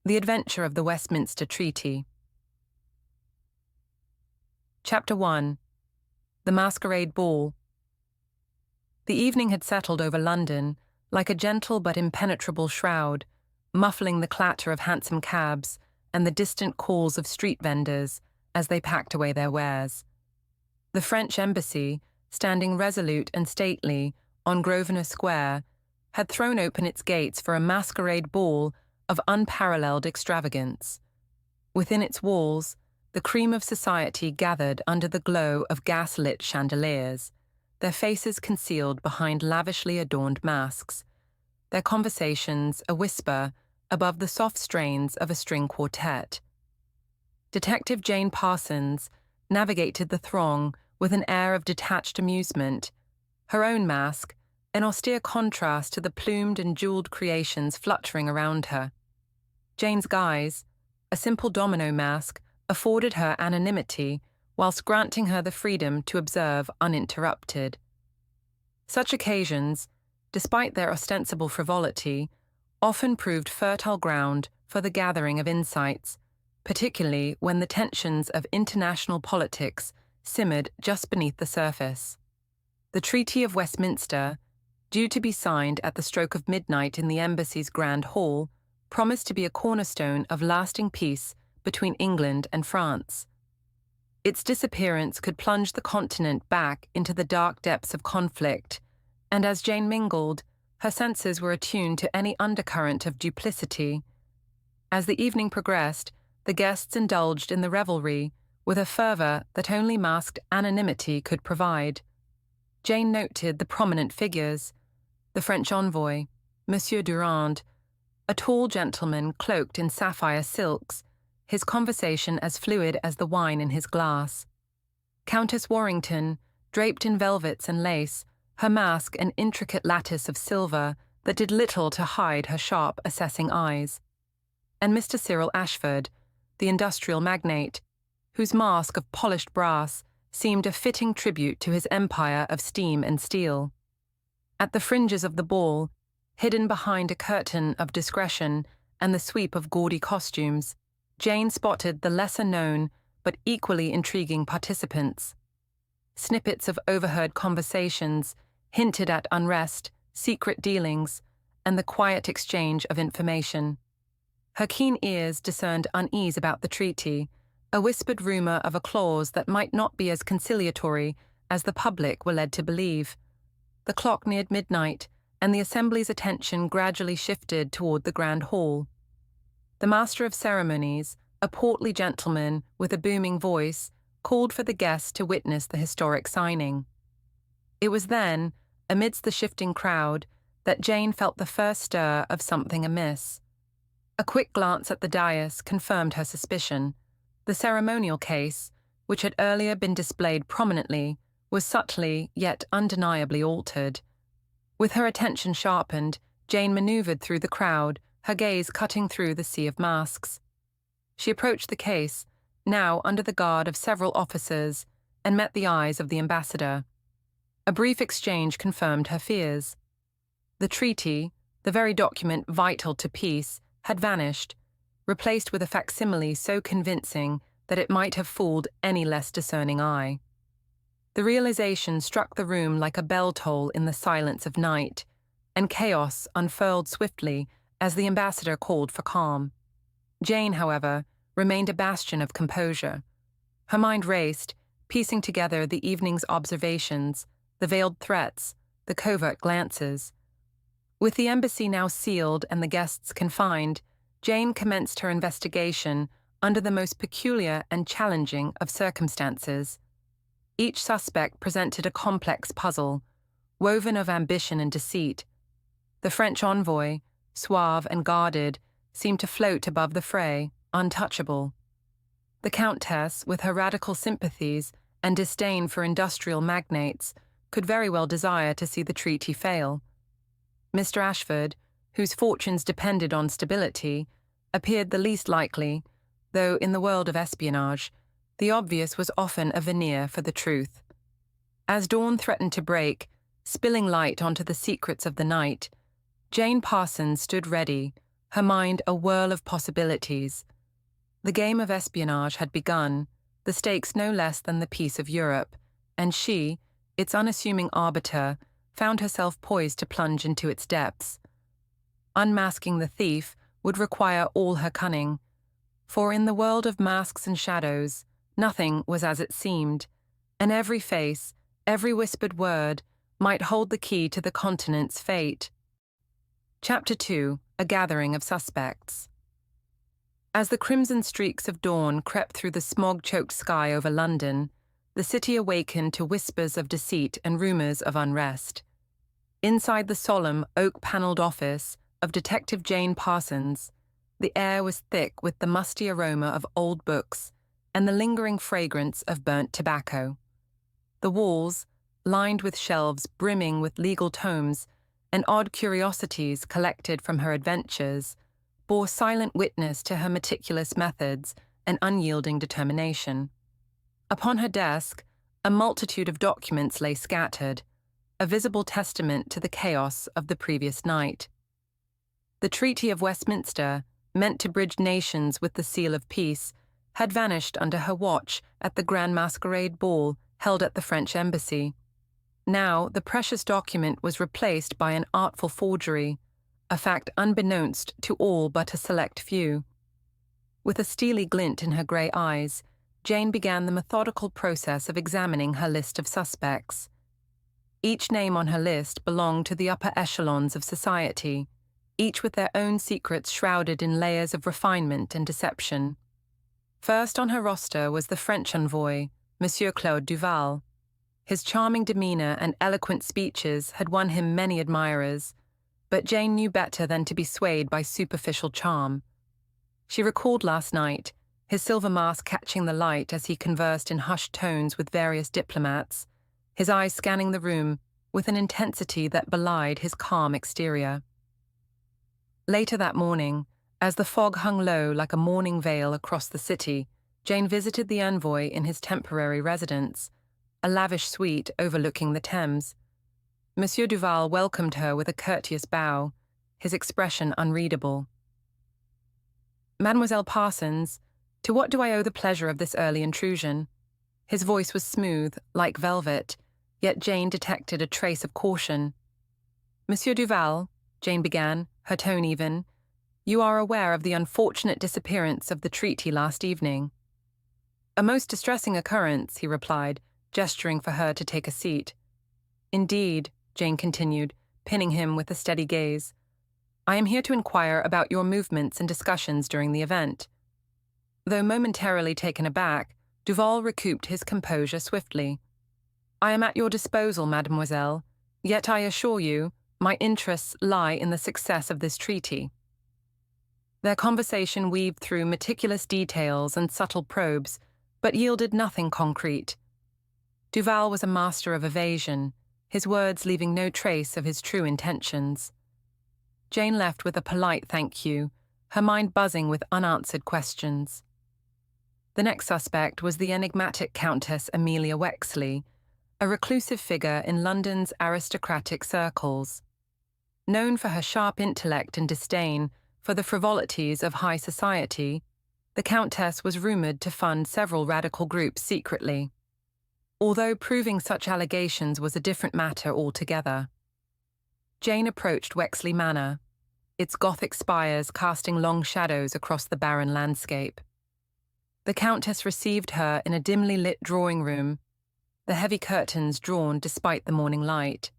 The Adventure of the Westminster Treaty. Chapter 1. The Masquerade Ball. The evening had settled over London like a gentle but impenetrable shroud, muffling the clatter of hansom cabs and the distant calls of street vendors as they packed away their wares. The French embassy, standing resolute and stately on Grosvenor Square, had thrown open its gates for a masquerade ball of unparalleled extravagance. Within its walls, the cream of society gathered under the glow of gas-lit chandeliers, their faces concealed behind lavishly adorned masks, their conversations a whisper above the soft strains of a string quartet. Detective Jane Parsons navigated the throng with an air of detached amusement, her own mask an austere contrast to the plumed and jeweled creations fluttering around her. Jane's guise, a simple domino mask, afforded her anonymity whilst granting her the freedom to observe uninterrupted. Such occasions, despite their ostensible frivolity, often proved fertile ground for the gathering of insights, particularly when the tensions of international politics simmered just beneath the surface. The Treaty of Westminster, due to be signed at the stroke of midnight in the embassy's Grand Hall, promised to be a cornerstone of lasting peace between England and France. Its disappearance could plunge the continent back into the dark depths of conflict, and as Jane mingled, her senses were attuned to any undercurrent of duplicity. As the evening progressed, the guests indulged in the revelry with a fervour that only masked anonymity could provide. Jane noted the prominent figures: the French envoy, Monsieur Durand, a tall gentleman cloaked in sapphire silks, his conversation as fluid as the wine in his glass; Countess Warrington, draped in velvets and lace, her mask an intricate lattice of silver that did little to hide her sharp, assessing eyes; and Mr. Cyril Ashford, the industrial magnate, whose mask of polished brass seemed a fitting tribute to his empire of steam and steel. At the fringes of the ball, hidden behind a curtain of discretion and the sweep of gaudy costumes, Jane spotted the lesser-known but equally intriguing participants. Snippets of overheard conversations hinted at unrest, secret dealings, and the quiet exchange of information. Her keen ears discerned unease about the treaty, a whispered rumour of a clause that might not be as conciliatory as the public were led to believe. The clock neared midnight, and the assembly's attention gradually shifted toward the Grand Hall. The Master of Ceremonies, a portly gentleman with a booming voice, called for the guests to witness the historic signing. It was then, amidst the shifting crowd, that Jane felt the first stir of something amiss. A quick glance at the dais confirmed her suspicion. The ceremonial case, which had earlier been displayed prominently, was subtly yet undeniably altered. With her attention sharpened, Jane manoeuvred through the crowd, her gaze cutting through the sea of masks. She approached the case, now under the guard of several officers, and met the eyes of the ambassador. A brief exchange confirmed her fears. The treaty, the very document vital to peace, had vanished, replaced with a facsimile so convincing that it might have fooled any less discerning eye. The realization struck the room like a bell toll in the silence of night, and chaos unfurled swiftly as the ambassador called for calm. Jane, however, remained a bastion of composure. Her mind raced, piecing together the evening's observations, the veiled threats, the covert glances. With the embassy now sealed and the guests confined, Jane commenced her investigation under the most peculiar and challenging of circumstances. Each suspect presented a complex puzzle, woven of ambition and deceit. The French envoy, suave and guarded, seemed to float above the fray, untouchable. The Countess, with her radical sympathies and disdain for industrial magnates, could very well desire to see the treaty fail. Mr. Ashford, whose fortunes depended on stability, appeared the least likely, though in the world of espionage, the obvious was often a veneer for the truth. As dawn threatened to break, spilling light onto the secrets of the night, Jane Parsons stood ready, her mind a whirl of possibilities. The game of espionage had begun, the stakes no less than the peace of Europe, and she, its unassuming arbiter, found herself poised to plunge into its depths. Unmasking the thief would require all her cunning, for in the world of masks and shadows, nothing was as it seemed, and every face, every whispered word, might hold the key to the continent's fate. Chapter 2: A Gathering of Suspects. As the crimson streaks of dawn crept through the smog-choked sky over London, the city awakened to whispers of deceit and rumours of unrest. Inside the solemn, oak-panelled office of Detective Jane Parsons, the air was thick with the musty aroma of old books and the lingering fragrance of burnt tobacco. The walls, lined with shelves brimming with legal tomes and odd curiosities collected from her adventures, bore silent witness to her meticulous methods and unyielding determination. Upon her desk, a multitude of documents lay scattered, a visible testament to the chaos of the previous night. The Treaty of Westminster, meant to bridge nations with the seal of peace, had vanished under her watch at the grand masquerade ball held at the French embassy. Now the precious document was replaced by an artful forgery, a fact unbeknownst to all but a select few. With a steely glint in her grey eyes, Jane began the methodical process of examining her list of suspects. Each name on her list belonged to the upper echelons of society, each with their own secrets shrouded in layers of refinement and deception. First on her roster was the French envoy, Monsieur Claude Duval. His charming demeanour and eloquent speeches had won him many admirers, but Jane knew better than to be swayed by superficial charm. She recalled last night, his silver mask catching the light as he conversed in hushed tones with various diplomats, his eyes scanning the room with an intensity that belied his calm exterior. Later that morning, as the fog hung low like a mourning veil across the city, Jane visited the envoy in his temporary residence, a lavish suite overlooking the Thames. Monsieur Duval welcomed her with a courteous bow, his expression unreadable. "Mademoiselle Parsons, to what do I owe the pleasure of this early intrusion?" His voice was smooth, like velvet, yet Jane detected a trace of caution. "Monsieur Duval," Jane began, her tone even, "you are aware of the unfortunate disappearance of the treaty last evening." "A most distressing occurrence," he replied, gesturing for her to take a seat. "Indeed," Jane continued, pinning him with a steady gaze. "I am here to inquire about your movements and discussions during the event." Though momentarily taken aback, Duval recouped his composure swiftly. "I am at your disposal, mademoiselle, yet I assure you, my interests lie in the success of this treaty." Their conversation weaved through meticulous details and subtle probes, but yielded nothing concrete. Duval was a master of evasion, his words leaving no trace of his true intentions. Jane left with a polite thank you, her mind buzzing with unanswered questions. The next suspect was the enigmatic Countess Amelia Wexley, a reclusive figure in London's aristocratic circles. Known for her sharp intellect and disdain for the frivolities of high society, the Countess was rumoured to fund several radical groups secretly, although proving such allegations was a different matter altogether. Jane approached Wexley Manor, its Gothic spires casting long shadows across the barren landscape. The Countess received her in a dimly lit drawing room, the heavy curtains drawn despite the morning light.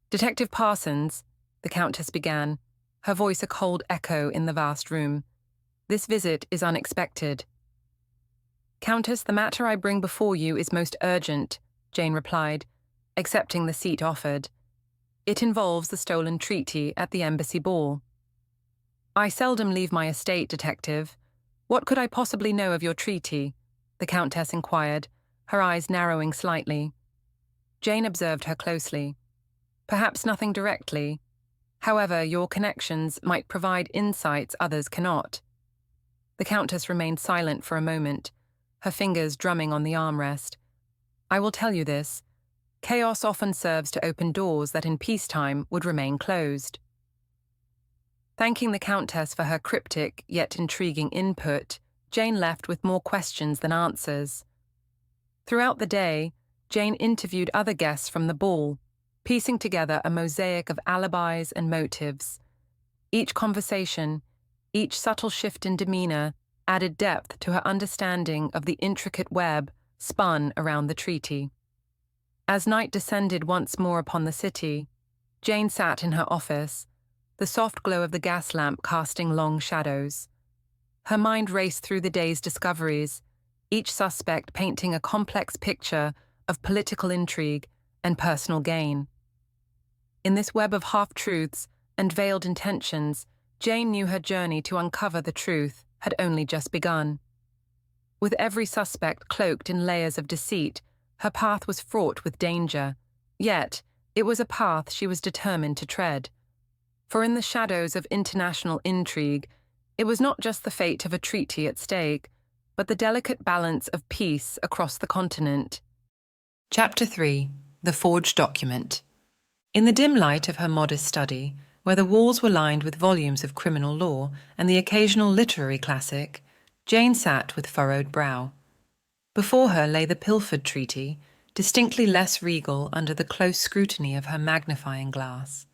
"Detective Parsons," the Countess began, her voice a cold echo in the vast room, "this visit is unexpected." "Countess, the matter I bring before you is most urgent," Jane replied, accepting the seat offered. "It involves the stolen treaty at the embassy ball." "I seldom leave my estate, detective. What could I possibly know of your treaty?" the Countess inquired, her eyes narrowing slightly. Jane observed her closely. "Perhaps nothing directly. However, your connections might provide insights others cannot." The Countess remained silent for a moment, her fingers drumming on the armrest. "I will tell you this. Chaos often serves to open doors that in peacetime would remain closed." Thanking the Countess for her cryptic yet intriguing input, Jane left with more questions than answers. Throughout the day, Jane interviewed other guests from the ball, piecing together a mosaic of alibis and motives. Each conversation, each subtle shift in demeanor, added depth to her understanding of the intricate web spun around the treaty. As night descended once more upon the city, Jane sat in her office, the soft glow of the gas lamp casting long shadows. Her mind raced through the day's discoveries, each suspect painting a complex picture of political intrigue and personal gain. In this web of half-truths and veiled intentions, Jane knew her journey to uncover the truth had only just begun. With every suspect cloaked in layers of deceit, her path was fraught with danger, yet it was a path she was determined to tread. For in the shadows of international intrigue, it was not just the fate of a treaty at stake, but the delicate balance of peace across the continent. Chapter 3. The Forged Document. In the dim light of her modest study, where the walls were lined with volumes of criminal law and the occasional literary classic, Jane sat with furrowed brow. Before her lay the Pilford Treaty, distinctly less regal under the close scrutiny of her magnifying glass.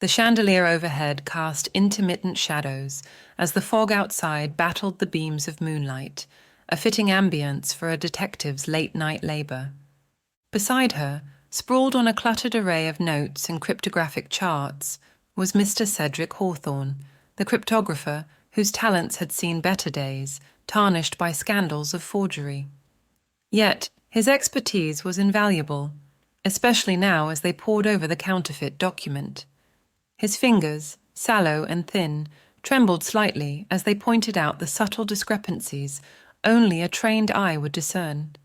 The chandelier overhead cast intermittent shadows as the fog outside battled the beams of moonlight, a fitting ambience for a detective's late-night labour. Beside her, sprawled on a cluttered array of notes and cryptographic charts, was Mr. Cedric Hawthorne, the cryptographer whose talents had seen better days, tarnished by scandals of forgery. Yet his expertise was invaluable, especially now as they pored over the counterfeit document. His fingers, sallow and thin, trembled slightly as they pointed out the subtle discrepancies only a trained eye would discern.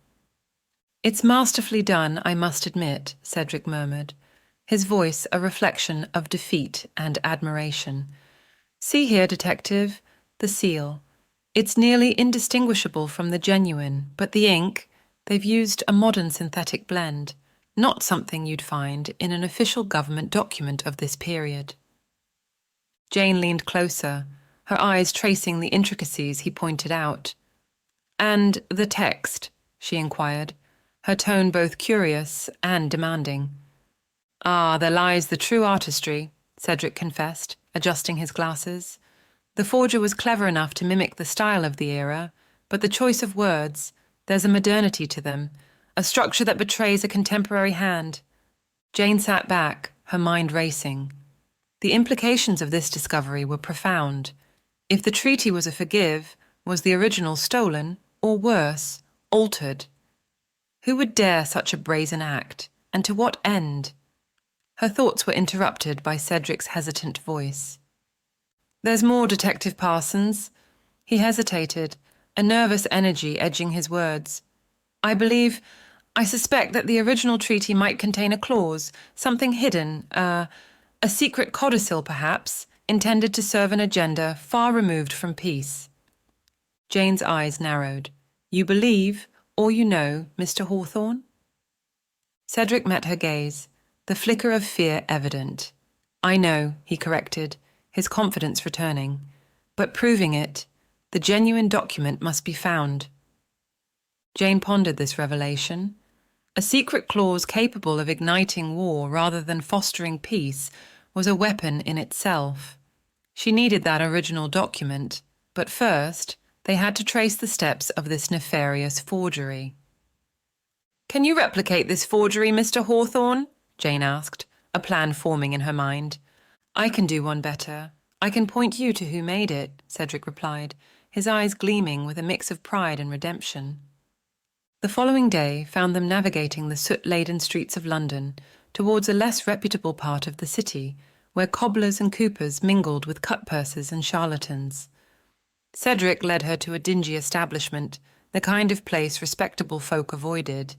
"It's masterfully done, I must admit," Cedric murmured, his voice a reflection of defeat and admiration. "See here, detective, the seal. It's nearly indistinguishable from the genuine, but the ink, they've used a modern synthetic blend, not something you'd find in an official government document of this period." Jane leaned closer, her eyes tracing the intricacies he pointed out. "And the text?" she inquired, her tone both curious and demanding. "Ah, there lies the true artistry," Cedric confessed, adjusting his glasses. "The forger was clever enough to mimic the style of the era, but the choice of words, there's a modernity to them, a structure that betrays a contemporary hand." Jane sat back, her mind racing. The implications of this discovery were profound. If the treaty was a forgive, was the original stolen, or worse, altered? Who would dare such a brazen act, and to what end? Her thoughts were interrupted by Cedric's hesitant voice. "There's more, Detective Parsons." He hesitated, a nervous energy edging his words. I suspect that the original treaty might contain a clause, something hidden, a secret codicil perhaps, intended to serve an agenda far removed from peace." Jane's eyes narrowed. "You believe, or you know, Mr. Hawthorne?" Cedric met her gaze, the flicker of fear evident. "I know," he corrected, his confidence returning. "But proving it, the genuine document must be found." Jane pondered this revelation. A secret clause capable of igniting war rather than fostering peace was a weapon in itself. She needed that original document, but first they had to trace the steps of this nefarious forgery. "Can you replicate this forgery, Mr. Hawthorne?" Jane asked, a plan forming in her mind. "I can do one better. I can point you to who made it," Cedric replied, his eyes gleaming with a mix of pride and redemption. The following day found them navigating the soot-laden streets of London towards a less reputable part of the city, where cobblers and coopers mingled with cut-pursers and charlatans. Cedric led her to a dingy establishment, the kind of place respectable folk avoided.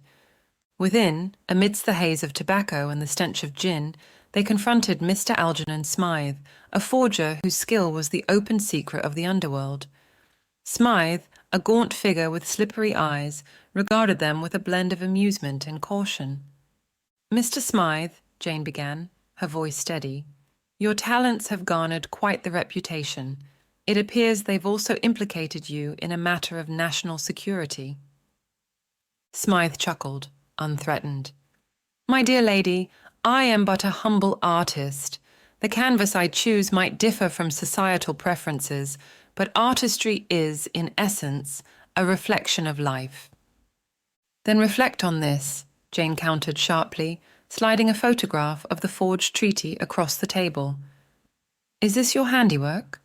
Within, amidst the haze of tobacco and the stench of gin, they confronted Mr. Algernon Smythe, a forger whose skill was the open secret of the underworld. Smythe, a gaunt figure with slippery eyes, regarded them with a blend of amusement and caution. "Mr. Smythe," Jane began, her voice steady, Your talents have garnered quite the reputation. It appears they've also implicated you in a matter of national security." Smythe chuckled, unthreatened. "My dear lady, I am but a humble artist. The canvas I choose might differ from societal preferences, but artistry is, in essence, a reflection of life." "Then reflect on this," Jane countered sharply, sliding a photograph of the forged treaty across the table. "Is this your handiwork?"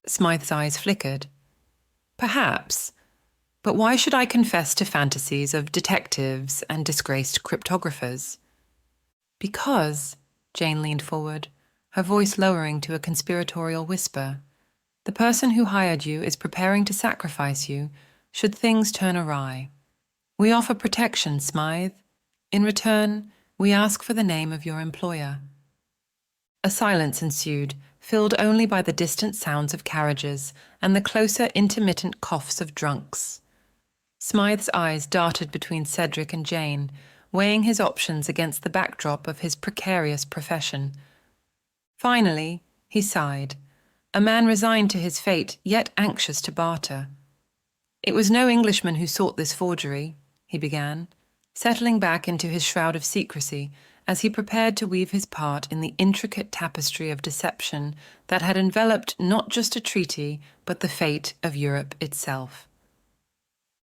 Smythe's eyes flickered. "Perhaps. But why should I confess to fantasies of detectives and disgraced cryptographers?" "Because," Jane leaned forward, her voice lowering to a conspiratorial whisper, "the person who hired you is preparing to sacrifice you should things turn awry. We offer protection, Smythe. In return, we ask for the name of your employer." A silence ensued, filled only by the distant sounds of carriages and the closer intermittent coughs of drunks. Smythe's eyes darted between Cedric and Jane, weighing his options against the backdrop of his precarious profession. Finally, he sighed, a man resigned to his fate, yet anxious to barter. "It was no Englishman who sought this forgery," he began, settling back into his shroud of secrecy as he prepared to weave his part in the intricate tapestry of deception that had enveloped not just a treaty, but the fate of Europe itself.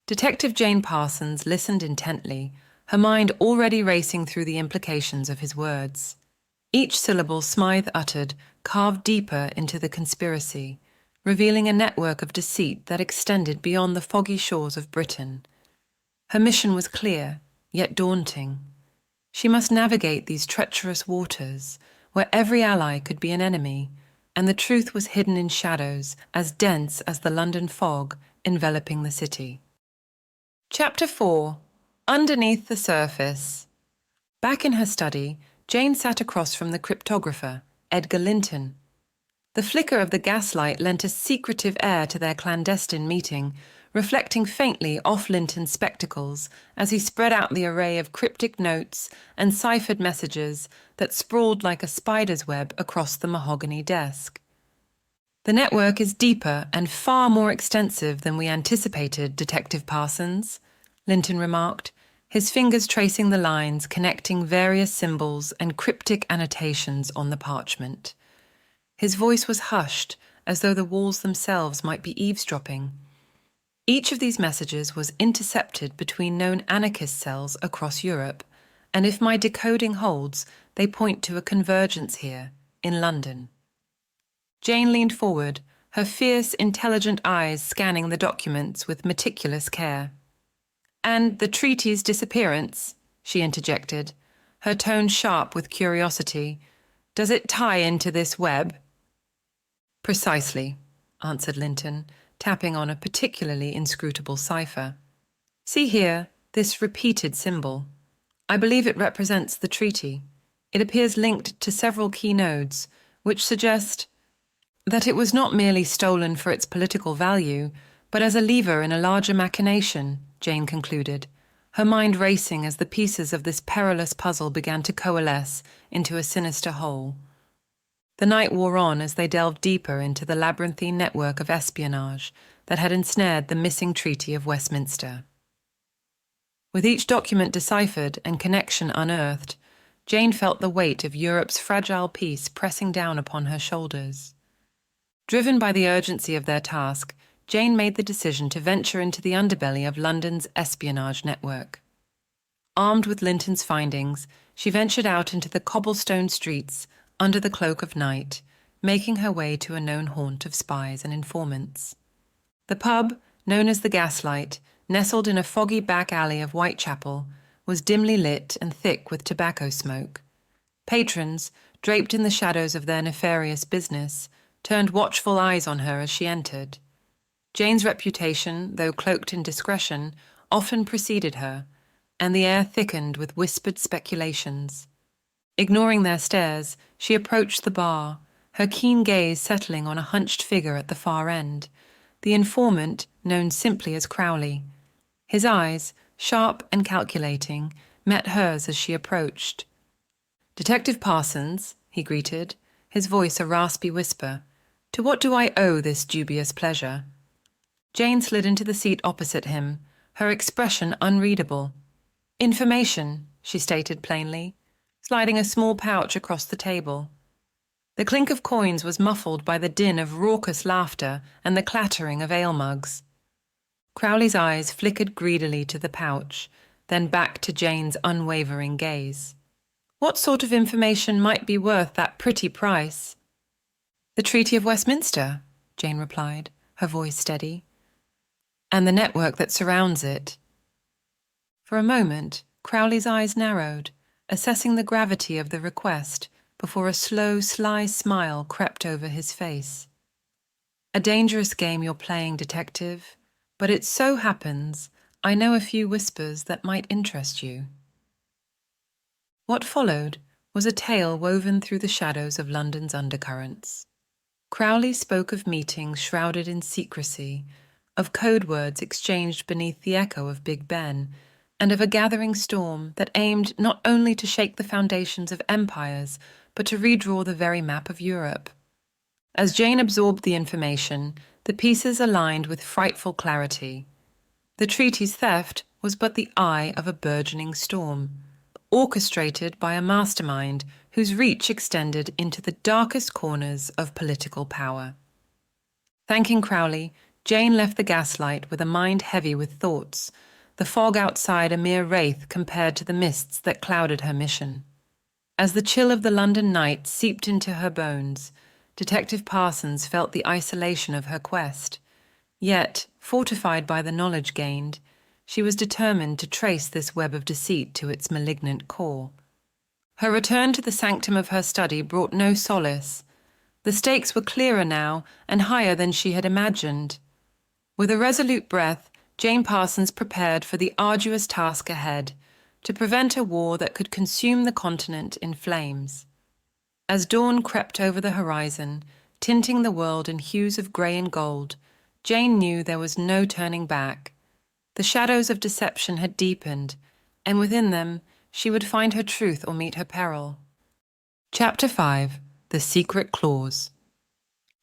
Detective Jane Parsons listened intently, her mind already racing through the implications of his words. Each syllable Smythe uttered carved deeper into the conspiracy, revealing a network of deceit that extended beyond the foggy shores of Britain. Her mission was clear, yet daunting. She must navigate these treacherous waters, where every ally could be an enemy, and the truth was hidden in shadows as dense as the London fog enveloping the city. Chapter 4. Underneath the Surface. Back in her study, Jane sat across from the cryptographer, Edgar Linton. The flicker of the gaslight lent a secretive air to their clandestine meeting, reflecting faintly off Linton's spectacles as he spread out the array of cryptic notes and ciphered messages that sprawled like a spider's web across the mahogany desk. "The network is deeper and far more extensive than we anticipated, Detective Parsons," Linton remarked, his fingers tracing the lines connecting various symbols and cryptic annotations on the parchment. His voice was hushed, as though the walls themselves might be eavesdropping. Each of these messages was intercepted between known anarchist cells across Europe, and if my decoding holds, they point to a convergence here, in London. Jane leaned forward, her fierce, intelligent eyes scanning the documents with meticulous care. "And the treaty's disappearance," she interjected, her tone sharp with curiosity. "Does it tie into this web?" "Precisely," answered Linton, tapping on a particularly inscrutable cipher. "See here, this repeated symbol. I believe it represents the treaty. It appears linked to several key nodes, which suggest that it was not merely stolen for its political value, but as a lever in a larger machination," Jane concluded, her mind racing as the pieces of this perilous puzzle began to coalesce into a sinister whole. The night wore on as they delved deeper into the labyrinthine network of espionage that had ensnared the missing Treaty of Westminster. With each document deciphered and connection unearthed, Jane felt the weight of Europe's fragile peace pressing down upon her shoulders. Driven by the urgency of their task, Jane made the decision to venture into the underbelly of London's espionage network. Armed with Linton's findings, she ventured out into the cobblestone streets under the cloak of night, making her way to a known haunt of spies and informants. The pub, known as the Gaslight, nestled in a foggy back alley of Whitechapel, was dimly lit and thick with tobacco smoke. Patrons, draped in the shadows of their nefarious business, turned watchful eyes on her as she entered. Jane's reputation, though cloaked in discretion, often preceded her, and the air thickened with whispered speculations. Ignoring their stares, she approached the bar, her keen gaze settling on a hunched figure at the far end, the informant known simply as Crowley. His eyes, sharp and calculating, met hers as she approached. "Detective Parsons," he greeted, his voice a raspy whisper. To what do I owe this dubious pleasure? Jane slid into the seat opposite him, her expression unreadable. Information, she stated plainly, sliding a small pouch across the table. The clink of coins was muffled by the din of raucous laughter and the clattering of ale mugs. Crowley's eyes flickered greedily to the pouch, then back to Jane's unwavering gaze. What sort of information might be worth that pretty price? The Treaty of Westminster, Jane replied, her voice steady, and the network that surrounds it. For a moment, Crowley's eyes narrowed, assessing the gravity of the request, before a slow, sly smile crept over his face. A dangerous game you're playing, detective, but it so happens I know a few whispers that might interest you. What followed was a tale woven through the shadows of London's undercurrents. Crowley spoke of meetings shrouded in secrecy, of code words exchanged beneath the echo of Big Ben, and of a gathering storm that aimed not only to shake the foundations of empires, but to redraw the very map of Europe. As Jane absorbed the information, the pieces aligned with frightful clarity. The treaty's theft was but the eye of a burgeoning storm, orchestrated by a mastermind whose reach extended into the darkest corners of political power. Thanking Crowley, Jane left the gaslight with a mind heavy with thoughts, the fog outside a mere wraith compared to the mists that clouded her mission. As the chill of the London night seeped into her bones, Detective Parsons felt the isolation of her quest. Yet, fortified by the knowledge gained, she was determined to trace this web of deceit to its malignant core. Her return to the sanctum of her study brought no solace. The stakes were clearer now and higher than she had imagined. With a resolute breath, Jane Parsons prepared for the arduous task ahead, to prevent a war that could consume the continent in flames. As dawn crept over the horizon, tinting the world in hues of grey and gold, Jane knew there was no turning back. The shadows of deception had deepened, and within them she would find her truth or meet her peril. Chapter 5. The Secret Clause.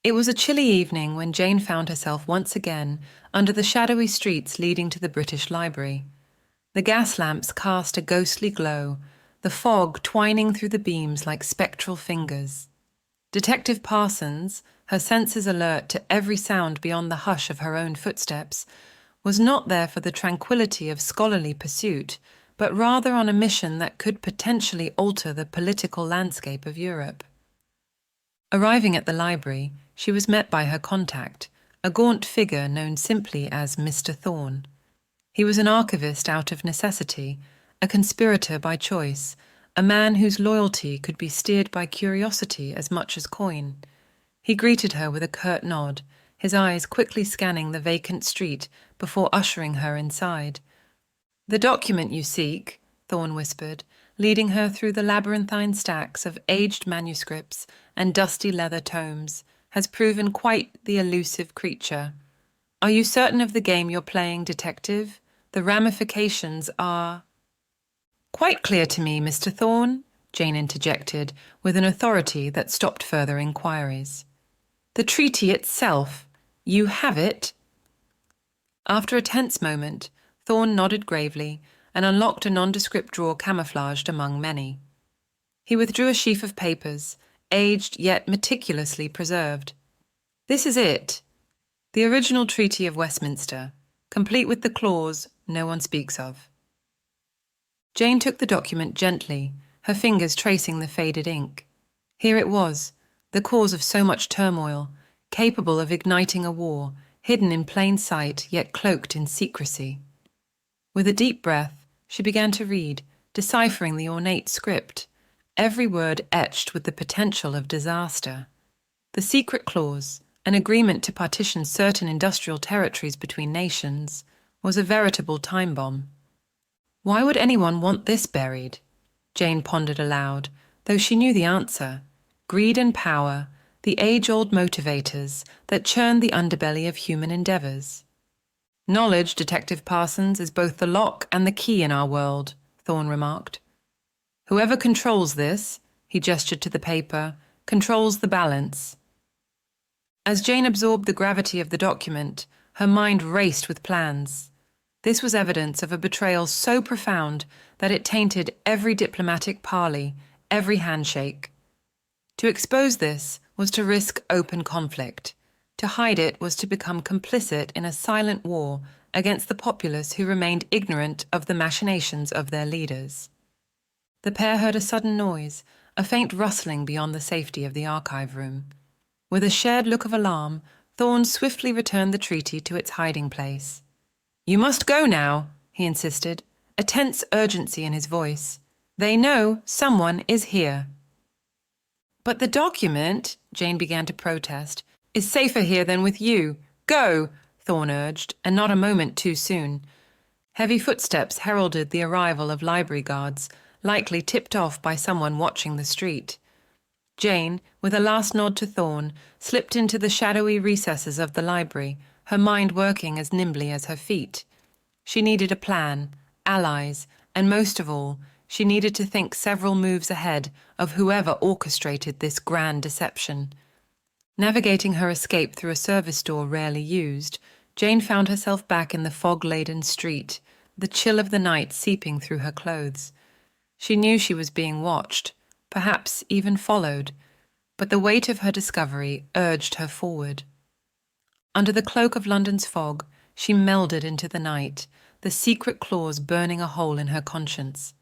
It was a chilly evening when Jane found herself once again under the shadowy streets leading to the British Library. The gas lamps cast a ghostly glow, the fog twining through the beams like spectral fingers. Detective Parsons, her senses alert to every sound beyond the hush of her own footsteps, was not there for the tranquility of scholarly pursuit, but rather on a mission that could potentially alter the political landscape of Europe. Arriving at the library, she was met by her contact, a gaunt figure known simply as Mr. Thorne. He was an archivist out of necessity, a conspirator by choice, a man whose loyalty could be steered by curiosity as much as coin. He greeted her with a curt nod, his eyes quickly scanning the vacant street before ushering her inside. "The document you seek," Thorne whispered, leading her through the labyrinthine stacks of aged manuscripts and dusty leather tomes, has proven quite the elusive creature. "Are you certain of the game you're playing, detective? The ramifications are—" "Quite clear to me, Mr. Thorne," Jane interjected, with an authority that stopped further inquiries. "The treaty itself. You have it?" After a tense moment, Thorne nodded gravely and unlocked a nondescript drawer camouflaged among many. He withdrew a sheaf of papers, aged yet meticulously preserved. "This is it. The original Treaty of Westminster, complete with the clause no one speaks of." Jane took the document gently, her fingers tracing the faded ink. Here it was, the cause of so much turmoil, capable of igniting a war, hidden in plain sight yet cloaked in secrecy. With a deep breath, she began to read, deciphering the ornate script, every word etched with the potential of disaster. The secret clause, an agreement to partition certain industrial territories between nations, was a veritable time bomb. Why would anyone want this buried? Jane pondered aloud, though she knew the answer. Greed and power, the age-old motivators that churn the underbelly of human endeavours. "Knowledge, Detective Parsons, is both the lock and the key in our world," Thorne remarked. "Whoever controls this," He gestured to the paper, controls the balance. As Jane absorbed the gravity of the document, her mind raced with plans. This was evidence of a betrayal so profound that it tainted every diplomatic parley, every handshake. To expose this was to risk open conflict. To hide it was to become complicit in a silent war against the populace who remained ignorant of the machinations of their leaders. The pair heard a sudden noise, a faint rustling beyond the safety of the archive room. With a shared look of alarm, Thorne swiftly returned the treaty to its hiding place. "You must go now," he insisted, a tense urgency in his voice. "They know someone is here." "But the document," Jane began to protest, "is safer here than with you. Go," Thorne urged, and not a moment too soon. Heavy footsteps heralded the arrival of library guards, likely tipped off by someone watching the street. Jane, with a last nod to Thorne, slipped into the shadowy recesses of the library, her mind working as nimbly as her feet. She needed a plan, allies, and most of all, she needed to think several moves ahead of whoever orchestrated this grand deception. Navigating her escape through a service door rarely used, Jane found herself back in the fog-laden street, the chill of the night seeping through her clothes. She knew she was being watched, perhaps even followed, but the weight of her discovery urged her forward. Under the cloak of London's fog, she melded into the night, the secret claws burning a hole in her conscience.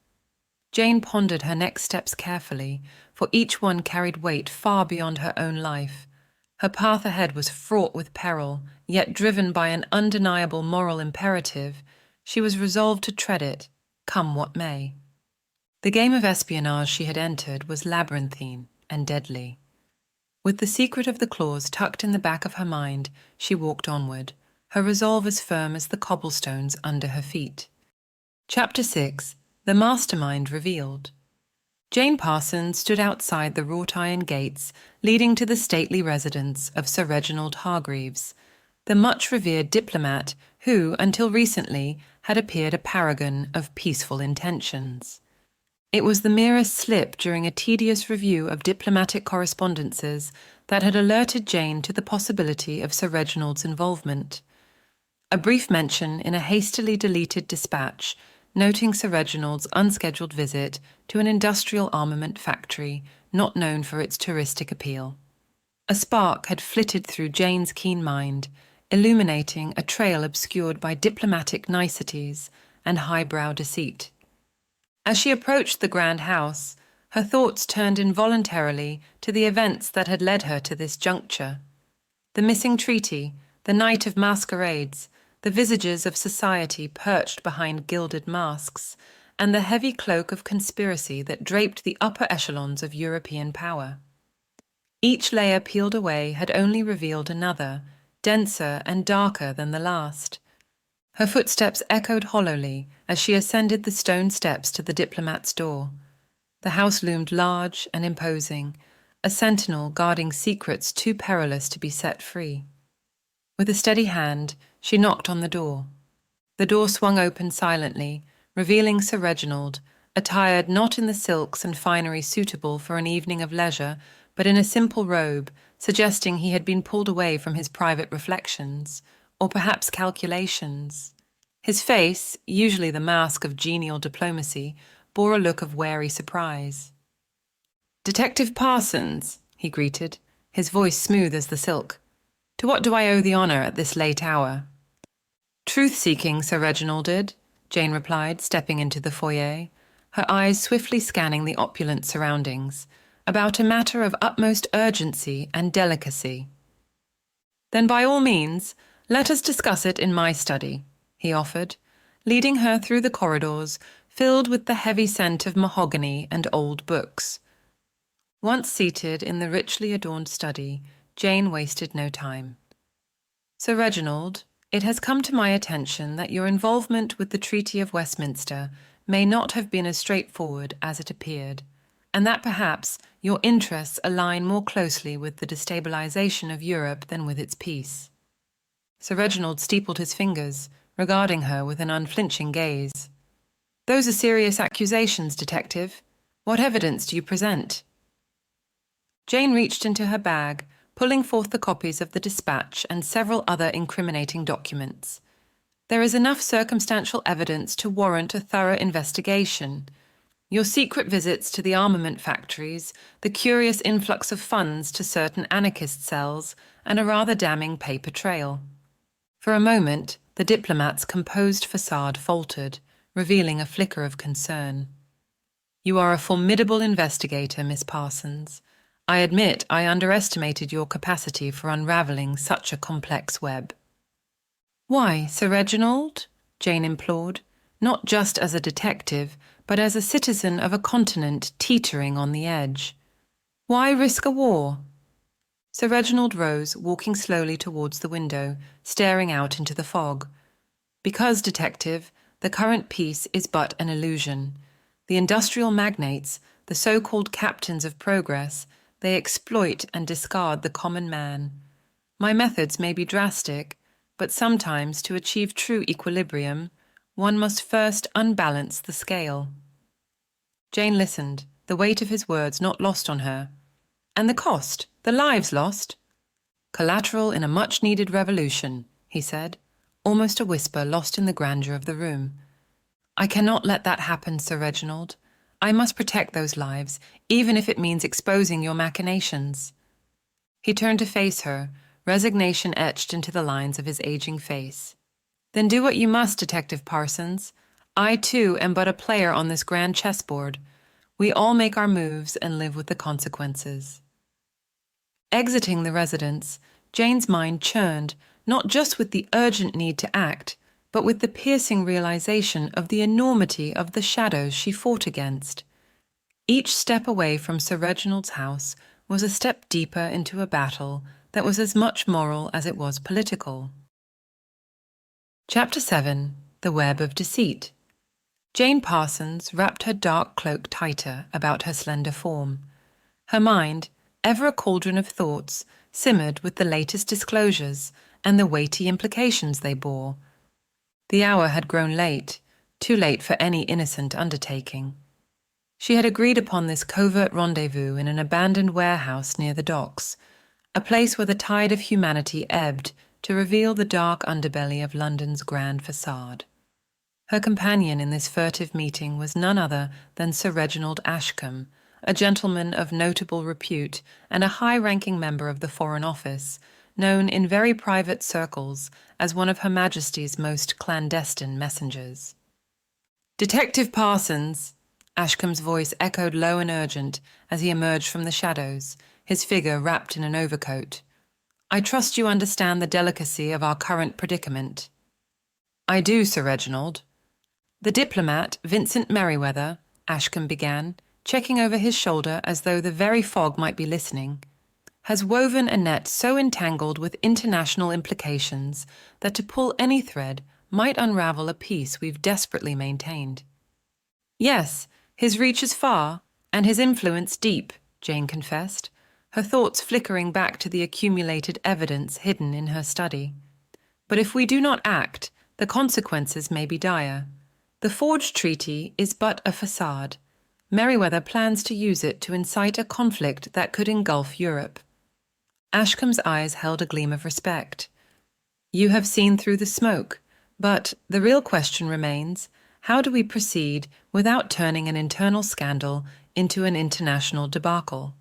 Jane pondered her next steps carefully, for each one carried weight far beyond her own life. Her path ahead was fraught with peril, yet driven by an undeniable moral imperative, she was resolved to tread it, come what may. The game of espionage she had entered was labyrinthine and deadly. With the secret of the claws tucked in the back of her mind, she walked onward, her resolve as firm as the cobblestones under her feet. Chapter 6. The Mastermind Revealed. Jane Parsons stood outside the wrought-iron gates leading to the stately residence of Sir Reginald Hargreaves, the much-revered diplomat who, until recently, had appeared a paragon of peaceful intentions. It was the merest slip during a tedious review of diplomatic correspondences that had alerted Jane to the possibility of Sir Reginald's involvement. A brief mention in a hastily deleted dispatch noting Sir Reginald's unscheduled visit to an industrial armament factory not known for its touristic appeal. A spark had flitted through Jane's keen mind, illuminating a trail obscured by diplomatic niceties and highbrow deceit. As she approached the grand house, her thoughts turned involuntarily to the events that had led her to this juncture. The missing treaty, the night of masquerades, the visages of society perched behind gilded masks, and the heavy cloak of conspiracy that draped the upper echelons of European power. Each layer peeled away had only revealed another, denser and darker than the last. Her footsteps echoed hollowly as she ascended the stone steps to the diplomat's door. The house loomed large and imposing, a sentinel guarding secrets too perilous to be set free. With a steady hand, she knocked on the door. The door swung open silently, revealing Sir Reginald, attired not in the silks and finery suitable for an evening of leisure, but in a simple robe, suggesting he had been pulled away from his private reflections, or perhaps calculations. His face, usually the mask of genial diplomacy, bore a look of wary surprise. "Detective Parsons," he greeted, his voice smooth as the silk. "To what do I owe the honour at this late hour?" "Truth-seeking, Sir Reginald did," Jane replied, stepping into the foyer, her eyes swiftly scanning the opulent surroundings, about a matter of utmost urgency and delicacy. "Then by all means, let us discuss it in my study," he offered, leading her through the corridors filled with the heavy scent of mahogany and old books. Once seated in the richly adorned study, Jane wasted no time. "Sir Reginald, it has come to my attention that your involvement with the Treaty of Westminster may not have been as straightforward as it appeared, and that perhaps your interests align more closely with the destabilization of Europe than with its peace." Sir Reginald steepled his fingers, regarding her with an unflinching gaze. "Those are serious accusations, Detective. What evidence do you present?" Jane reached into her bag, pulling forth the copies of the dispatch and several other incriminating documents. There is enough circumstantial evidence to warrant a thorough investigation. Your secret visits to the armament factories, the curious influx of funds to certain anarchist cells, and a rather damning paper trail. For a moment, the diplomat's composed facade faltered, revealing a flicker of concern. You are a formidable investigator, Miss Parsons. I admit I underestimated your capacity for unravelling such a complex web. Why, Sir Reginald? Jane implored, not just as a detective, but as a citizen of a continent teetering on the edge. Why risk a war? Sir Reginald rose, walking slowly towards the window, staring out into the fog. Because, detective, the current peace is but an illusion. The industrial magnates, the so-called captains of progress, they exploit and discard the common man. My methods may be drastic, but sometimes to achieve true equilibrium, one must first unbalance the scale. Jane listened, the weight of his words not lost on her. And the cost? The lives lost? Collateral in a much-needed revolution, he said, almost a whisper lost in the grandeur of the room. I cannot let that happen, Sir Reginald. I must protect those lives, even if it means exposing your machinations. He turned to face her, resignation etched into the lines of his aging face. Then do what you must, Detective Parsons. I, too, am but a player on this grand chessboard. We all make our moves and live with the consequences. Exiting the residence, Jane's mind churned, not just with the urgent need to act, but with the piercing realization of the enormity of the shadows she fought against. Each step away from Sir Reginald's house was a step deeper into a battle that was as much moral as it was political. Chapter 7. The Web of Deceit. Jane Parsons wrapped her dark cloak tighter about her slender form. Her mind, ever a cauldron of thoughts, simmered with the latest disclosures and the weighty implications they bore. The hour had grown late, too late for any innocent undertaking. She had agreed upon this covert rendezvous in an abandoned warehouse near the docks, a place where the tide of humanity ebbed to reveal the dark underbelly of London's grand facade. Her companion in this furtive meeting was none other than Sir Reginald Ashcombe, a gentleman of notable repute and a high-ranking member of the Foreign Office, known in very private circles as one of Her Majesty's most clandestine messengers. "Detective Parsons," Ashcombe's voice echoed low and urgent as he emerged from the shadows, his figure wrapped in an overcoat. "I trust you understand the delicacy of our current predicament." "I do, Sir Reginald." "The diplomat, Vincent Merryweather," Ashcombe began, checking over his shoulder as though the very fog might be listening, "has woven a net so entangled with international implications that to pull any thread might unravel a peace we've desperately maintained." "Yes, his reach is far, and his influence deep," Jane confessed, her thoughts flickering back to the accumulated evidence hidden in her study. "But if we do not act, the consequences may be dire. The forged treaty is but a facade. Merryweather plans to use it to incite a conflict that could engulf Europe." Ashcombe's eyes held a gleam of respect. "You have seen through the smoke, but the real question remains, how do we proceed without turning an internal scandal into an international debacle?"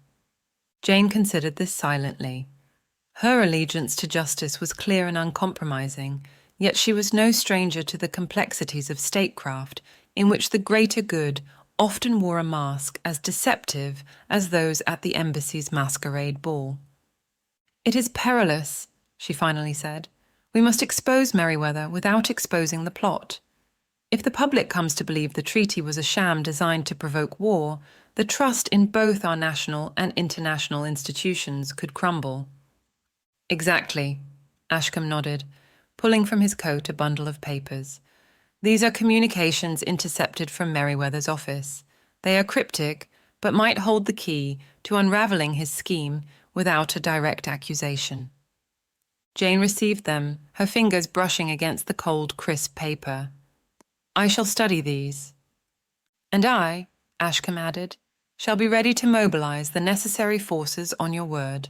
Jane considered this silently. Her allegiance to justice was clear and uncompromising, yet she was no stranger to the complexities of statecraft, in which the greater good often wore a mask as deceptive as those at the embassy's masquerade ball. "It is perilous," she finally said. "We must expose Merryweather without exposing the plot. If the public comes to believe the treaty was a sham designed to provoke war, the trust in both our national and international institutions could crumble." "Exactly," Ashcombe nodded, pulling from his coat a bundle of papers. "These are communications intercepted from Merryweather's office. They are cryptic, but might hold the key to unravelling his scheme without a direct accusation." Jane received them, her fingers brushing against the cold, crisp paper. "I shall study these." "And I," Ashcombe added, shall be ready to mobilize the necessary forces on your word."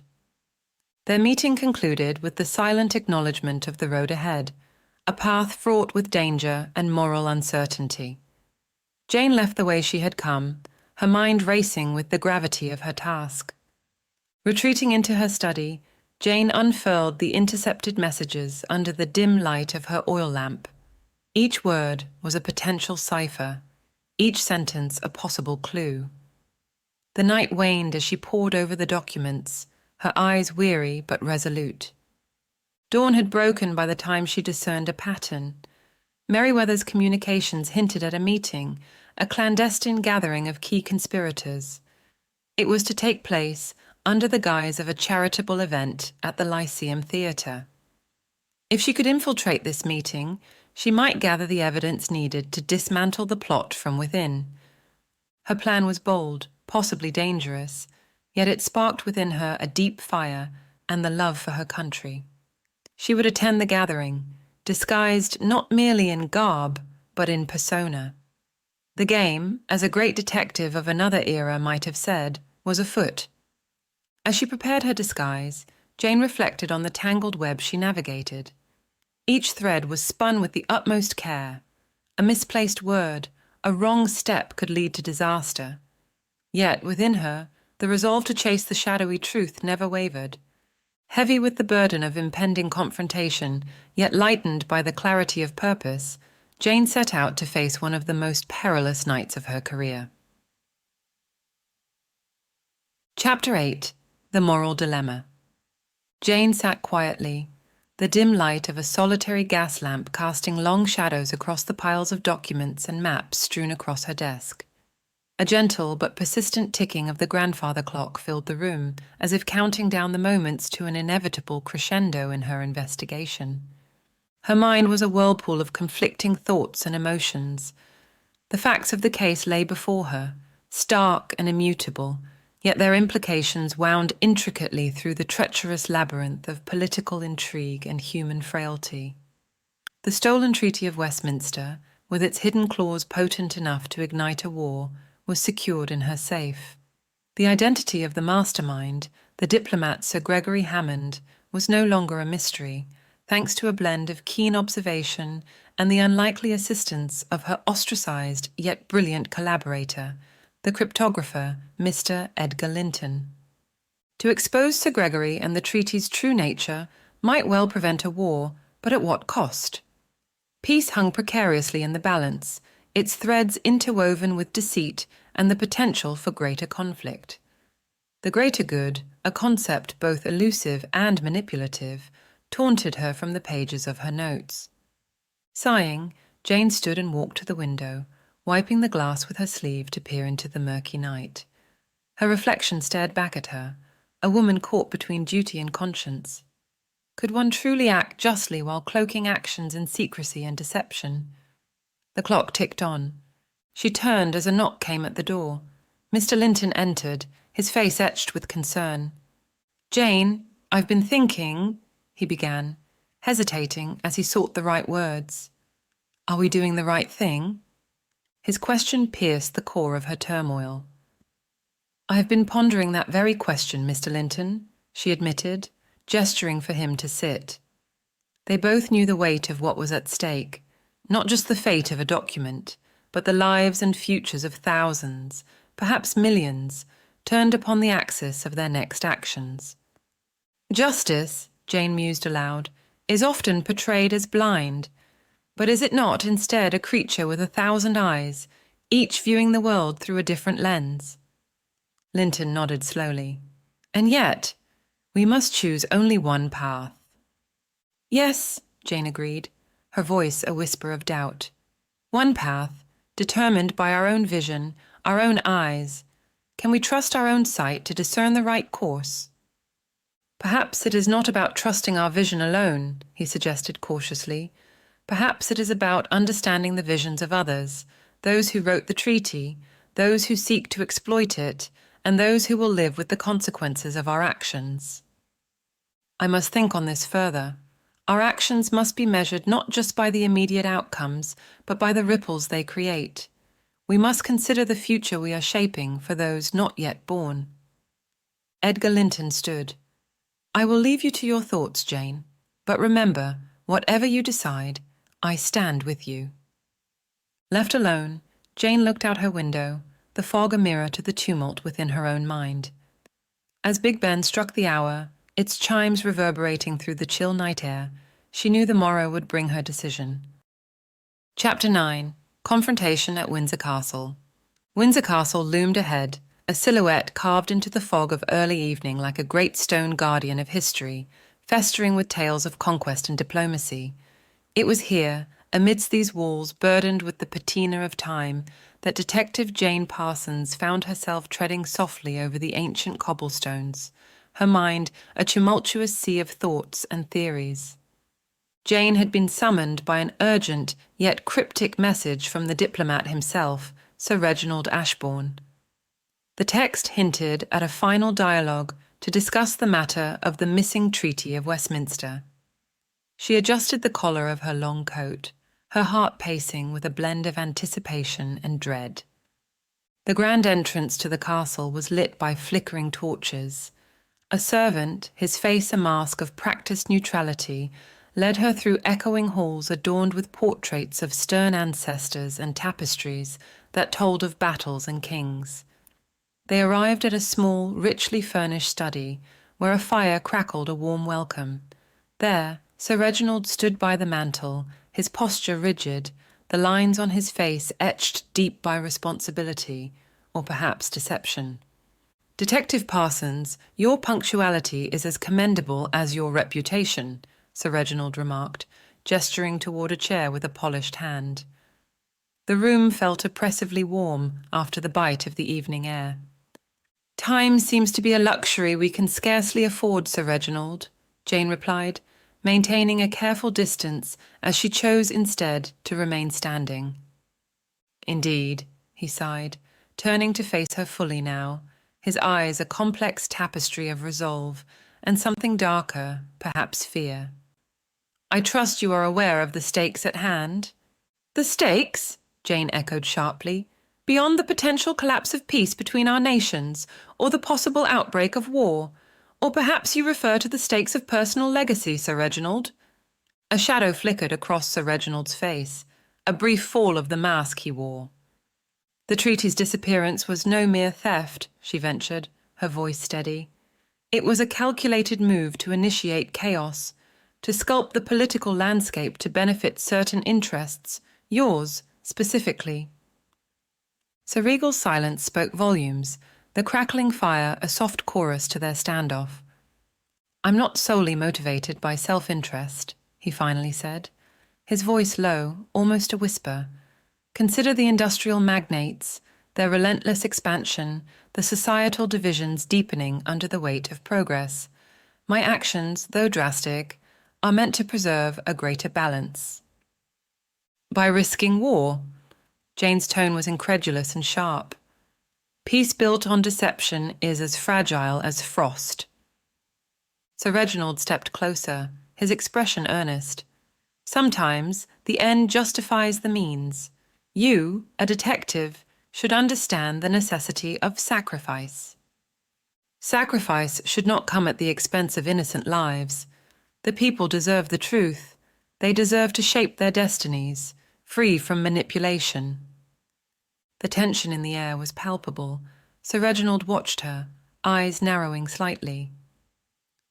Their meeting concluded with the silent acknowledgement of the road ahead, a path fraught with danger and moral uncertainty. Jane left the way she had come, her mind racing with the gravity of her task. Retreating into her study, Jane unfurled the intercepted messages under the dim light of her oil lamp. Each word was a potential cipher, each sentence a possible clue. The night waned as she pored over the documents, her eyes weary but resolute. Dawn had broken by the time she discerned a pattern. Merryweather's communications hinted at a meeting, a clandestine gathering of key conspirators. It was to take place under the guise of a charitable event at the Lyceum Theatre. If she could infiltrate this meeting, she might gather the evidence needed to dismantle the plot from within. Her plan was bold, possibly dangerous, yet it sparked within her a deep fire and the love for her country. She would attend the gathering, disguised not merely in garb, but in persona. The game, as a great detective of another era might have said, was afoot. As she prepared her disguise, Jane reflected on the tangled web she navigated. Each thread was spun with the utmost care. A misplaced word, a wrong step could lead to disaster. Yet, within her, the resolve to chase the shadowy truth never wavered. Heavy with the burden of impending confrontation, yet lightened by the clarity of purpose, Jane set out to face one of the most perilous nights of her career. Chapter 8. The Moral Dilemma. Jane sat quietly, the dim light of a solitary gas lamp casting long shadows across the piles of documents and maps strewn across her desk. A gentle but persistent ticking of the grandfather clock filled the room, as if counting down the moments to an inevitable crescendo in her investigation. Her mind was a whirlpool of conflicting thoughts and emotions. The facts of the case lay before her, stark and immutable, yet their implications wound intricately through the treacherous labyrinth of political intrigue and human frailty. The stolen Treaty of Westminster, with its hidden clause potent enough to ignite a war, was secured in her safe. The identity of the mastermind, the diplomat Sir Gregory Hammond, was no longer a mystery, thanks to a blend of keen observation and the unlikely assistance of her ostracized yet brilliant collaborator, the cryptographer, Mr. Edgar Linton. To expose Sir Gregory and the treaty's true nature might well prevent a war, but at what cost? Peace hung precariously in the balance, its threads interwoven with deceit and the potential for greater conflict. The greater good, a concept both elusive and manipulative, taunted her from the pages of her notes. Sighing, Jane stood and walked to the window, wiping the glass with her sleeve to peer into the murky night. Her reflection stared back at her, a woman caught between duty and conscience. Could one truly act justly while cloaking actions in secrecy and deception? The clock ticked on. She turned as a knock came at the door. Mr. Linton entered, his face etched with concern. "Jane, I've been thinking," he began, hesitating as he sought the right words. "Are we doing the right thing?" His question pierced the core of her turmoil. "I have been pondering that very question, Mr. Linton," she admitted, gesturing for him to sit. They both knew the weight of what was at stake, not just the fate of a document, but the lives and futures of thousands, perhaps millions, turned upon the axis of their next actions. Justice, Jane mused aloud, is often portrayed as blind, but is it not instead a creature with 1,000 eyes, each viewing the world through a different lens? Linton nodded slowly. And yet, we must choose only one path. Yes, Jane agreed, her voice a whisper of doubt. One path, determined by our own vision, our own eyes. Can we trust our own sight to discern the right course? Perhaps it is not about trusting our vision alone, he suggested cautiously. Perhaps it is about understanding the visions of others, those who wrote the treaty, those who seek to exploit it, and those who will live with the consequences of our actions. I must think on this further. Our actions must be measured not just by the immediate outcomes, but by the ripples they create. We must consider the future we are shaping for those not yet born. Edgar Linton stood. I will leave you to your thoughts, Jane, but remember, whatever you decide, I stand with you. Left alone, Jane looked out her window, the fog a mirror to the tumult within her own mind. As Big Ben struck the hour, its chimes reverberating through the chill night air, she knew the morrow would bring her decision. Chapter 9. Confrontation at Windsor Castle. Windsor Castle loomed ahead, a silhouette carved into the fog of early evening like a great stone guardian of history, festering with tales of conquest and diplomacy. It was here, amidst these walls burdened with the patina of time, that Detective Jane Parsons found herself treading softly over the ancient cobblestones, her mind a tumultuous sea of thoughts and theories. Jane had been summoned by an urgent yet cryptic message from the diplomat himself, Sir Reginald Ashbourne. The text hinted at a final dialogue to discuss the matter of the missing Treaty of Westminster. She adjusted the collar of her long coat, her heart pacing with a blend of anticipation and dread. The grand entrance to the castle was lit by flickering torches. A servant, his face a mask of practiced neutrality, led her through echoing halls adorned with portraits of stern ancestors and tapestries that told of battles and kings. They arrived at a small, richly furnished study, where a fire crackled a warm welcome. There, Sir Reginald stood by the mantel, his posture rigid, the lines on his face etched deep by responsibility, or perhaps deception. Detective Parsons, your punctuality is as commendable as your reputation, Sir Reginald remarked, gesturing toward a chair with a polished hand. The room felt oppressively warm after the bite of the evening air. Time seems to be a luxury we can scarcely afford, Sir Reginald, Jane replied, maintaining a careful distance as she chose instead to remain standing. Indeed, he sighed, turning to face her fully now, his eyes a complex tapestry of resolve and something darker, perhaps fear. I trust you are aware of the stakes at hand. The stakes? Jane echoed sharply. Beyond the potential collapse of peace between our nations, or the possible outbreak of war. Or perhaps you refer to the stakes of personal legacy, Sir Reginald. A shadow flickered across Sir Reginald's face, a brief fall of the mask he wore. The treaty's disappearance was no mere theft, she ventured, her voice steady. It was a calculated move to initiate chaos, to sculpt the political landscape to benefit certain interests, yours specifically. Sir Regal's silence spoke volumes, the crackling fire a soft chorus to their standoff. I'm not solely motivated by self-interest, he finally said, his voice low, almost a whisper. Consider the industrial magnates, their relentless expansion, the societal divisions deepening under the weight of progress. My actions, though drastic, are meant to preserve a greater balance. By risking war? Jane's tone was incredulous and sharp. Peace built on deception is as fragile as frost. Sir Reginald stepped closer, his expression earnest. Sometimes the end justifies the means. You, a detective, should understand the necessity of sacrifice. Sacrifice should not come at the expense of innocent lives. The people deserve the truth. They deserve to shape their destinies, free from manipulation. The tension in the air was palpable. Sir Reginald watched her, eyes narrowing slightly.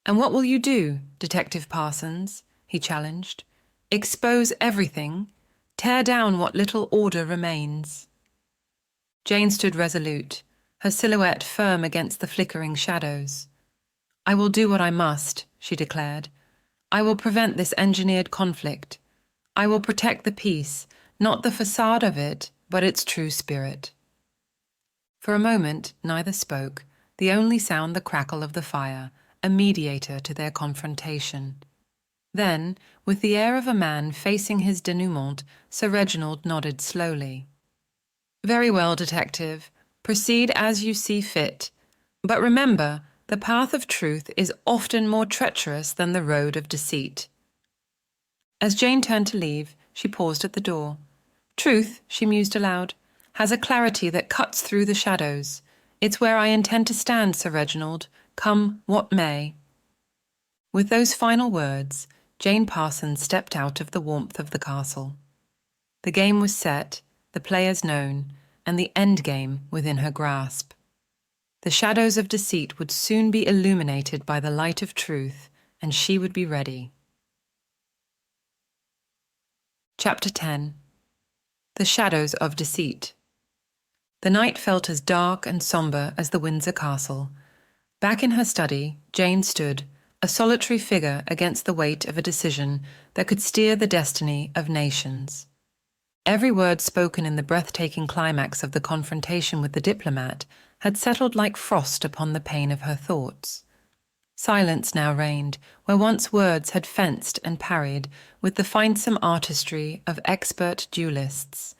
And what will you do, Detective Parsons? He challenged. Expose everything? Tear down what little order remains? Jane stood resolute, her silhouette firm against the flickering shadows. I will do what I must, she declared. I will prevent this engineered conflict. I will protect the peace, not the facade of it, but its true spirit. For a moment, neither spoke, the only sound the crackle of the fire, a mediator to their confrontation. Then, with the air of a man facing his denouement, Sir Reginald nodded slowly. Very well, detective. Proceed as you see fit. But remember, the path of truth is often more treacherous than the road of deceit. As Jane turned to leave, she paused at the door. Truth, she mused aloud, has a clarity that cuts through the shadows. It's where I intend to stand, Sir Reginald, come what may." With those final words, Jane Parsons stepped out of the warmth of the castle. The game was set, the players known, and the end game within her grasp. The shadows of deceit would soon be illuminated by the light of truth, and she would be ready. Chapter 10. The Shadows of Deceit. The night felt as dark and sombre as the Windsor castle. Back in her study, Jane stood, a solitary figure against the weight of a decision that could steer the destiny of nations. Every word spoken in the breathtaking climax of the confrontation with the diplomat had settled like frost upon the pane of her thoughts. Silence now reigned, where once words had fenced and parried with the findsome artistry of expert duelists.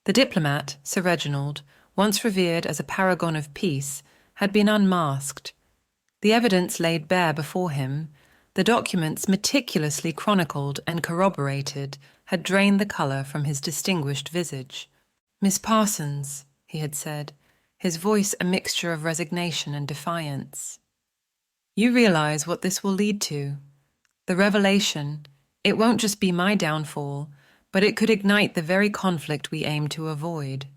The diplomat, Sir Reginald, once revered as a paragon of peace, had been unmasked. The evidence laid bare before him, the documents meticulously chronicled and corroborated, had drained the colour from his distinguished visage. "Miss Parsons," he had said, his voice a mixture of resignation and defiance. "You realise what this will lead to. The revelation, it won't just be my downfall, but it could ignite the very conflict we aim to avoid."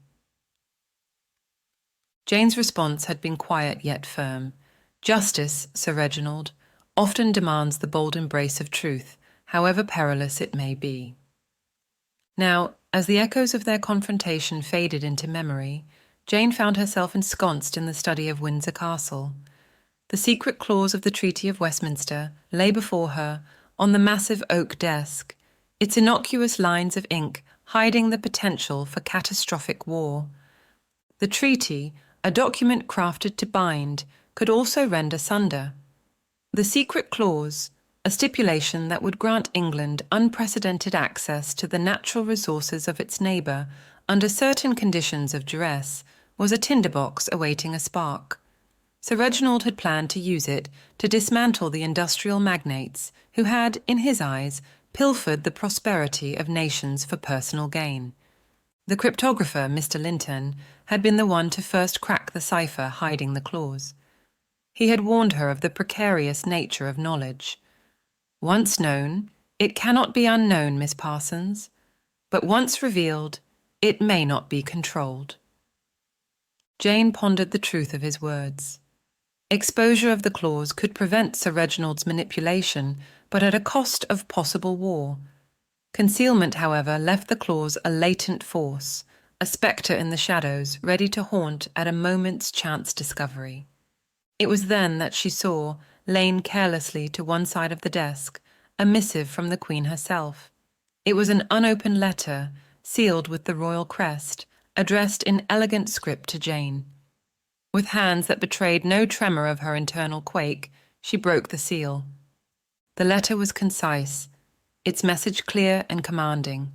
Jane's response had been quiet yet firm. Justice, Sir Reginald, often demands the bold embrace of truth, however perilous it may be. Now, as the echoes of their confrontation faded into memory, Jane found herself ensconced in the study of Windsor Castle. The secret clause of the Treaty of Westminster lay before her on the massive oak desk, its innocuous lines of ink hiding the potential for catastrophic war. The treaty, a document crafted to bind, could also rend asunder. The secret clause, a stipulation that would grant England unprecedented access to the natural resources of its neighbour under certain conditions of duress, was a tinderbox awaiting a spark. Sir Reginald had planned to use it to dismantle the industrial magnates who had, in his eyes, pilfered the prosperity of nations for personal gain. The cryptographer, Mr. Linton, had been the one to first crack the cipher hiding the clause. He had warned her of the precarious nature of knowledge. "Once known, it cannot be unknown, Miss Parsons, but once revealed, it may not be controlled." Jane pondered the truth of his words. Exposure of the clause could prevent Sir Reginald's manipulation, but at a cost of possible war. Concealment, however, left the clause a latent force, a spectre in the shadows, ready to haunt at a moment's chance discovery. It was then that she saw, lain carelessly to one side of the desk, a missive from the Queen herself. It was an unopened letter, sealed with the royal crest, addressed in elegant script to Jane. With hands that betrayed no tremor of her internal quake, she broke the seal. The letter was concise, its message clear and commanding.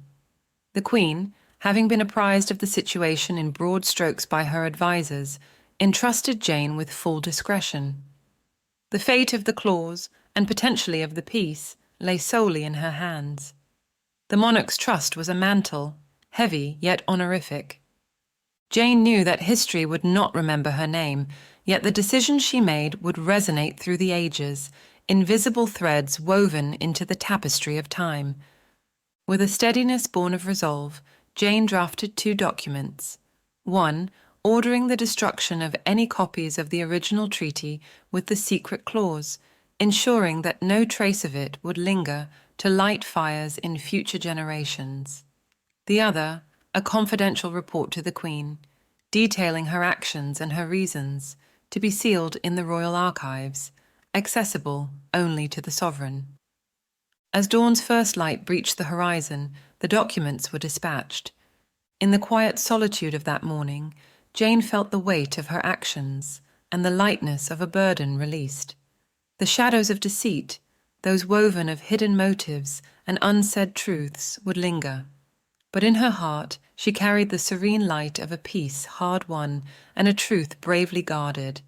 The Queen, having been apprised of the situation in broad strokes by her advisers, entrusted Jane with full discretion. The fate of the clause, and potentially of the peace, lay solely in her hands. The monarch's trust was a mantle, heavy yet honorific. Jane knew that history would not remember her name, yet the decision she made would resonate through the ages, invisible threads woven into the tapestry of time. With a steadiness born of resolve, Jane drafted 2 documents. One, ordering the destruction of any copies of the original treaty with the secret clause, ensuring that no trace of it would linger to light fires in future generations. The other, a confidential report to the Queen, detailing her actions and her reasons, to be sealed in the royal archives, accessible only to the sovereign. As dawn's first light breached the horizon, the documents were dispatched. In the quiet solitude of that morning, Jane felt the weight of her actions and the lightness of a burden released. The shadows of deceit, those woven of hidden motives and unsaid truths, would linger. But in her heart she carried the serene light of a peace hard won and a truth bravely guarded.